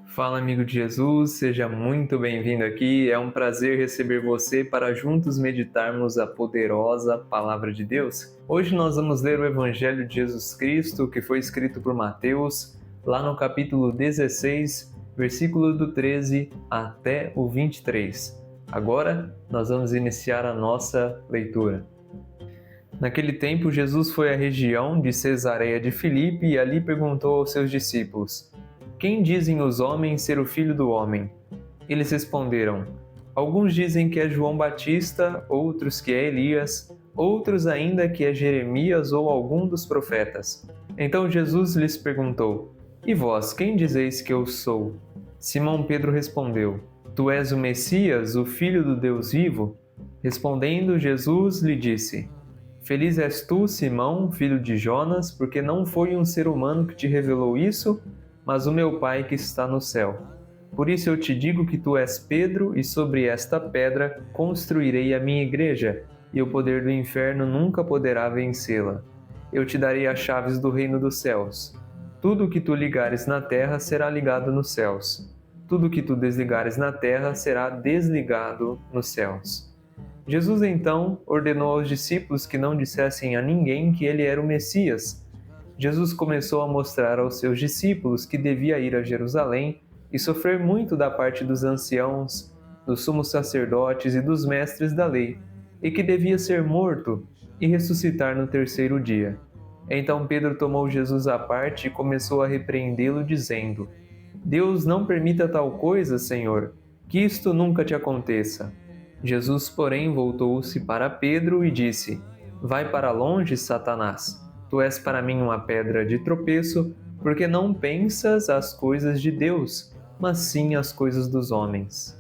Fala, amigo de Jesus, seja muito bem-vindo aqui. É um prazer receber você para juntos meditarmos a poderosa Palavra de Deus. Hoje nós vamos ler o Evangelho de Jesus Cristo, que foi escrito por Mateus, lá no capítulo 16, versículo do 13 até o 23. Agora nós vamos iniciar a nossa leitura. Naquele tempo, Jesus foi à região de Cesareia de Filipe e ali perguntou aos seus discípulos: Quem dizem os homens ser o Filho do Homem? Eles responderam: Alguns dizem que é João Batista, outros que é Elias, outros ainda que é Jeremias ou algum dos profetas. Então Jesus lhes perguntou: E vós, quem dizeis que eu sou? Simão Pedro respondeu: Tu és o Messias, o Filho do Deus vivo? Respondendo, Jesus lhe disse: Feliz és tu, Simão, filho de Jonas, porque não foi um ser humano que te revelou isso, mas o meu Pai que está no céu. Por isso eu te digo que tu és Pedro, e sobre esta pedra construirei a minha igreja, e o poder do inferno nunca poderá vencê-la. Eu te darei as chaves do reino dos céus. Tudo o que tu ligares na terra será ligado nos céus. Tudo o que tu desligares na terra será desligado nos céus. Jesus então ordenou aos discípulos que não dissessem a ninguém que ele era o Messias. Jesus começou a mostrar aos seus discípulos que devia ir a Jerusalém e sofrer muito da parte dos anciãos, dos sumos sacerdotes e dos mestres da lei, e que devia ser morto e ressuscitar no terceiro dia. Então Pedro tomou Jesus à parte e começou a repreendê-lo, dizendo: Deus não permita tal coisa, Senhor, que isto nunca te aconteça. Jesus, porém, voltou-se para Pedro e disse: Vai para longe, Satanás. Tu és para mim uma pedra de tropeço, porque não pensas as coisas de Deus, mas sim as coisas dos homens.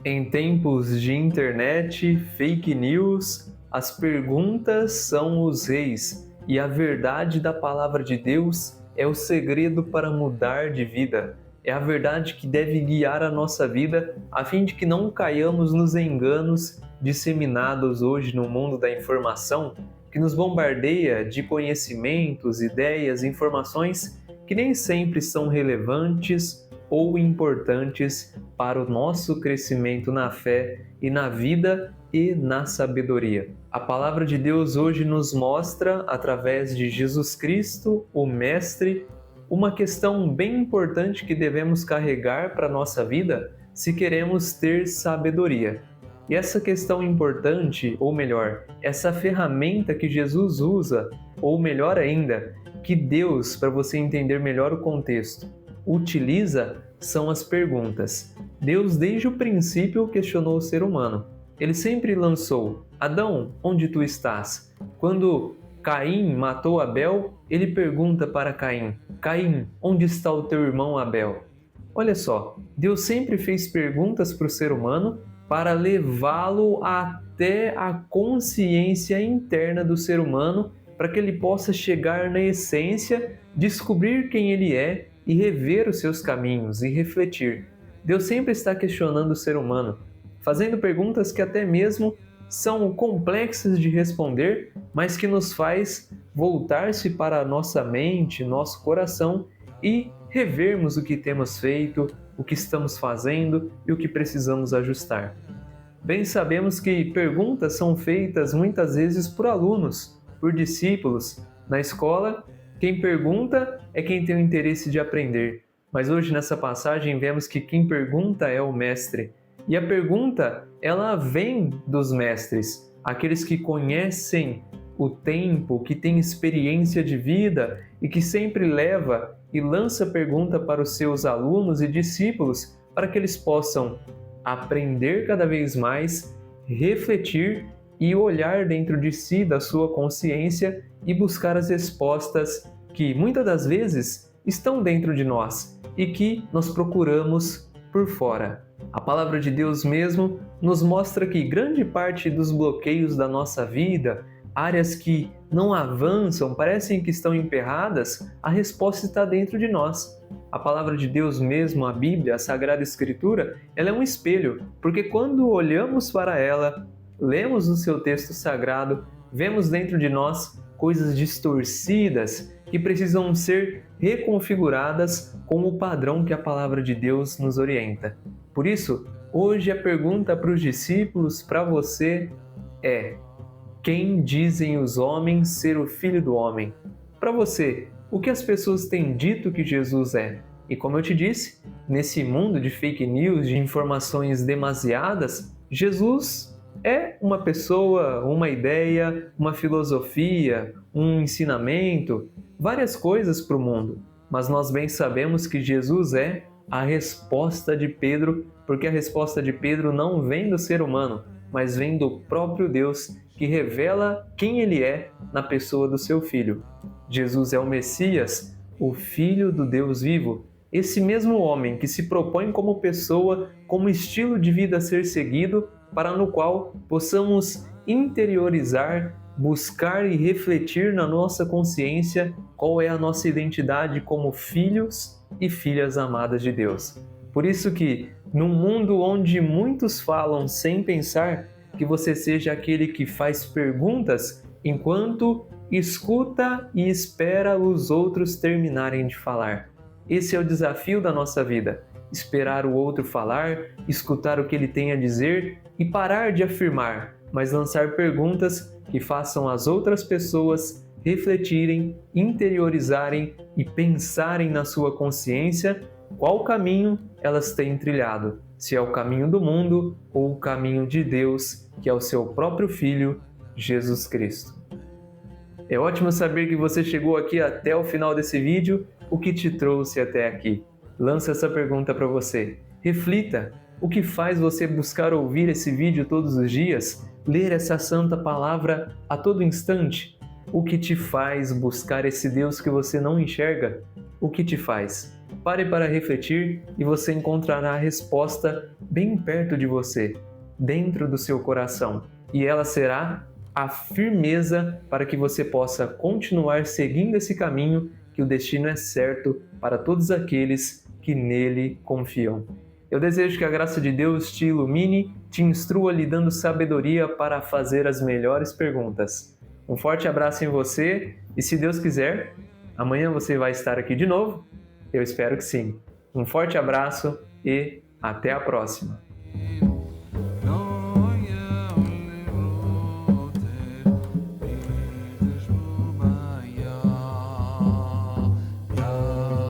Em tempos de internet, fake news, as perguntas são os reis, e a verdade da palavra de Deus é o segredo para mudar de vida. É a verdade que deve guiar a nossa vida, a fim de que não caiamos nos enganos disseminados hoje no mundo da informação, que nos bombardeia de conhecimentos, ideias, informações que nem sempre são relevantes ou importantes para o nosso crescimento na fé e na vida e na sabedoria. A palavra de Deus hoje nos mostra, através de Jesus Cristo, o Mestre, uma questão bem importante que devemos carregar para a nossa vida se queremos ter sabedoria. E essa questão importante, ou melhor, essa ferramenta que Jesus usa, ou melhor ainda, que Deus, para você entender melhor o contexto, utiliza, são as perguntas. Deus, desde o princípio, questionou o ser humano. Ele sempre lançou: Adão, onde tu estás? Quando Caim matou Abel, ele pergunta para Caim: Caim, onde está o teu irmão Abel? Olha só, Deus sempre fez perguntas para o ser humano para levá-lo até a consciência interna do ser humano, para que ele possa chegar na essência, descobrir quem ele é e rever os seus caminhos e refletir. Deus sempre está questionando o ser humano, fazendo perguntas que até mesmo são complexas de responder, mas que nos faz voltar-se para a nossa mente, nosso coração e revermos o que temos feito, o que estamos fazendo e o que precisamos ajustar. Bem sabemos que perguntas são feitas muitas vezes por alunos, por discípulos. Na escola, quem pergunta é quem tem o interesse de aprender. Mas hoje nessa passagem vemos que quem pergunta é o Mestre. E a pergunta, ela vem dos mestres, aqueles que conhecem o tempo, que têm experiência de vida e que sempre leva e lança pergunta para os seus alunos e discípulos para que eles possam aprender cada vez mais, refletir e olhar dentro de si, da sua consciência e buscar as respostas que muitas das vezes estão dentro de nós e que nós procuramos por fora. A palavra de Deus mesmo nos mostra que grande parte dos bloqueios da nossa vida, áreas que não avançam, parecem que estão emperradas, a resposta está dentro de nós. A palavra de Deus mesmo, a Bíblia, a Sagrada Escritura, ela é um espelho, porque quando olhamos para ela, lemos o seu texto sagrado, vemos dentro de nós coisas distorcidas e precisam ser reconfiguradas com o padrão que a palavra de Deus nos orienta. Por isso, hoje a pergunta para os discípulos, para você, é: quem dizem os homens ser o Filho do Homem? Para você, o que as pessoas têm dito que Jesus é? E como eu te disse, nesse mundo de fake news, de informações demasiadas, Jesus é uma pessoa, uma ideia, uma filosofia, um ensinamento, várias coisas para o mundo. Mas nós bem sabemos que Jesus é a resposta de Pedro, porque a resposta de Pedro não vem do ser humano, mas vem do próprio Deus, que revela quem ele é na pessoa do seu Filho. Jesus é o Messias, o Filho do Deus vivo, esse mesmo homem que se propõe como pessoa, como estilo de vida a ser seguido, para no qual possamos interiorizar, buscar e refletir na nossa consciência qual é a nossa identidade como filhos e filhas amadas de Deus. Por isso que, num mundo onde muitos falam sem pensar, que você seja aquele que faz perguntas enquanto escuta e espera os outros terminarem de falar. Esse é o desafio da nossa vida: esperar o outro falar, escutar o que ele tem a dizer e parar de afirmar, mas lançar perguntas que façam as outras pessoas refletirem, interiorizarem e pensarem na sua consciência qual caminho elas têm trilhado, se é o caminho do mundo ou o caminho de Deus, que é o seu próprio Filho, Jesus Cristo. É ótimo saber que você chegou aqui até o final desse vídeo. O que te trouxe até aqui? Lança essa pergunta para você. Reflita: o que faz você buscar ouvir esse vídeo todos os dias? Ler essa santa palavra a todo instante? O que te faz buscar esse Deus que você não enxerga? O que te faz? Pare para refletir e você encontrará a resposta bem perto de você, dentro do seu coração. E ela será a firmeza para que você possa continuar seguindo esse caminho, que o destino é certo para todos aqueles que nele confiam. Eu desejo que a graça de Deus te ilumine, te instrua lhe dando sabedoria para fazer as melhores perguntas. Um forte abraço em você e, se Deus quiser, amanhã você vai estar aqui de novo. Eu espero que sim. Um forte abraço e até a próxima!